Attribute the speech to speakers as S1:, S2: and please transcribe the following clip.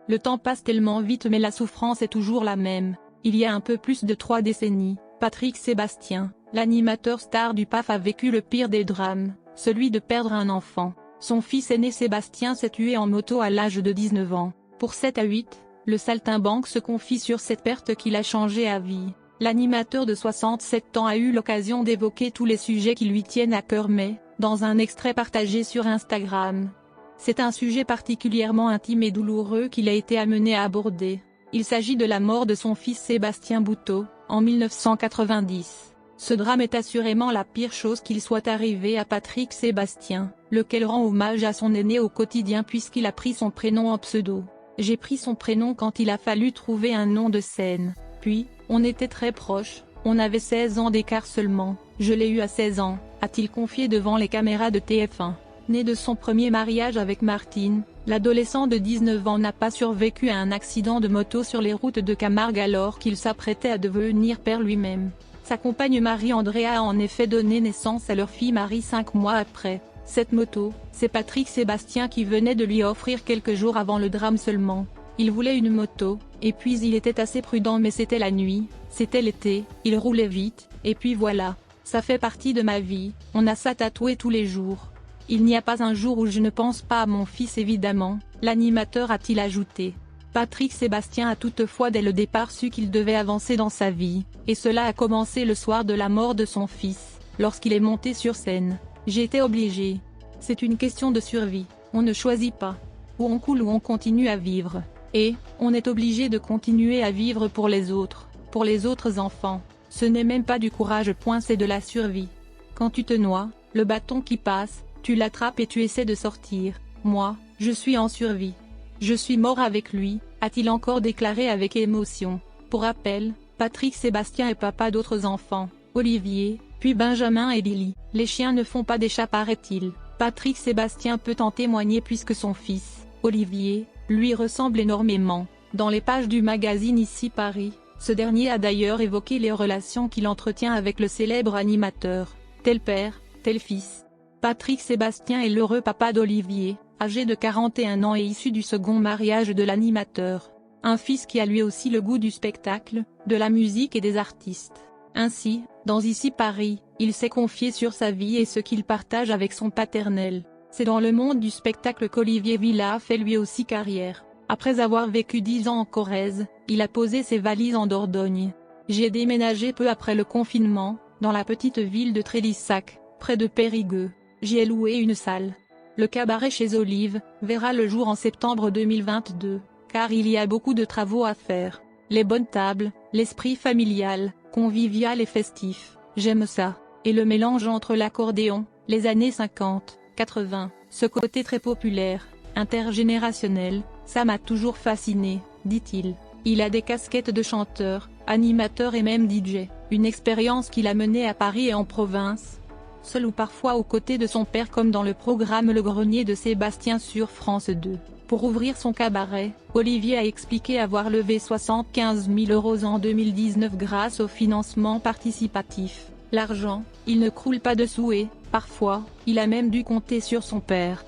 S1: Le temps passe tellement vite mais la souffrance est toujours la même. Il y a un peu plus de 3 décennies, Patrick Sébastien, l'animateur star du PAF a vécu le pire des drames, celui de perdre un enfant. Son fils aîné Sébastien s'est tué en moto à l'âge de 19 ans. Pour 7 à 8, le saltimbanque se confie sur cette perte qui l'a changé à vie. L'animateur de 67 ans a eu l'occasion d'évoquer tous les sujets qui lui tiennent à cœur mais, dans un extrait partagé sur Instagram, c'est un sujet particulièrement intime et douloureux qu'il a été amené à aborder. Il s'agit de la mort de son fils Sébastien Bouteau, en 1990. Ce drame est assurément la pire chose qu'il soit arrivé à Patrick Sébastien, lequel rend hommage à son aîné au quotidien puisqu'il a pris son prénom en pseudo. J'ai pris son prénom quand il a fallu trouver un nom de scène. Puis, on était très proches, on avait 16 ans d'écart seulement, je l'ai eu à 16 ans, a-t-il confié devant les caméras de TF1. Né de son premier mariage avec Martine, l'adolescent de 19 ans n'a pas survécu à un accident de moto sur les routes de Camargue alors qu'il s'apprêtait à devenir père lui-même. Sa compagne Marie-Andrea a en effet donné naissance à leur fille Marie 5 mois après. Cette moto, c'est Patrick Sébastien qui venait de lui offrir quelques jours avant le drame seulement. Il voulait une moto, et puis il était assez prudent mais c'était la nuit, c'était l'été, il roulait vite, et puis voilà. Ça fait partie de ma vie, on a ça tatoué tous les jours. Il n'y a pas un jour où je ne pense pas à mon fils évidemment, l'animateur a-t-il ajouté. Patrick Sébastien a toutefois dès le départ su qu'il devait avancer dans sa vie, et cela a commencé le soir de la mort de son fils, lorsqu'il est monté sur scène. J'ai été obligé. C'est une question de survie, on ne choisit pas. Ou on coule ou on continue à vivre. Et, on est obligé de continuer à vivre pour les autres enfants. Ce n'est même pas du courage, c'est de la survie. Quand tu te noies, le bâton qui passe, tu l'attrapes et tu essaies de sortir. Moi, je suis en survie. Je suis mort avec lui, a-t-il encore déclaré avec émotion. Pour rappel, Patrick Sébastien est papa d'autres enfants, Olivier, puis Benjamin et Lily. Les chiens ne font pas des chats paraît-il. Patrick Sébastien peut en témoigner puisque son fils, Olivier, lui ressemble énormément. Dans les pages du magazine Ici Paris, ce dernier a d'ailleurs évoqué les relations qu'il entretient avec le célèbre animateur. Tel père, tel fils. Patrick Sébastien est l'heureux papa d'Olivier, âgé de 41 ans et issu du second mariage de l'animateur. Un fils qui a lui aussi le goût du spectacle, de la musique et des artistes. Ainsi, dans Ici Paris, il s'est confié sur sa vie et ce qu'il partage avec son paternel. C'est dans le monde du spectacle qu'Olivier Villa a fait lui aussi carrière. Après avoir vécu 10 ans en Corrèze, il a posé ses valises en Dordogne. J'ai déménagé peu après le confinement, dans la petite ville de Trélissac, près de Périgueux. J'y ai loué une salle. Le cabaret chez Olive verra le jour en septembre 2022, car il y a beaucoup de travaux à faire. Les bonnes tables, l'esprit familial, convivial et festif, j'aime ça. Et le mélange entre l'accordéon, les années 50, 80, ce côté très populaire, intergénérationnel, ça m'a toujours fasciné, dit-il. Il a des casquettes de chanteur, animateur et même DJ, une expérience qu'il a menée à Paris et en province. Seul ou parfois aux côtés de son père comme dans le programme Le Grenier de Sébastien sur France 2. Pour ouvrir son cabaret, Olivier a expliqué avoir levé 75 000 € en 2019 grâce au financement participatif. L'argent, il ne croule pas dessous et, parfois, il a même dû compter sur son père.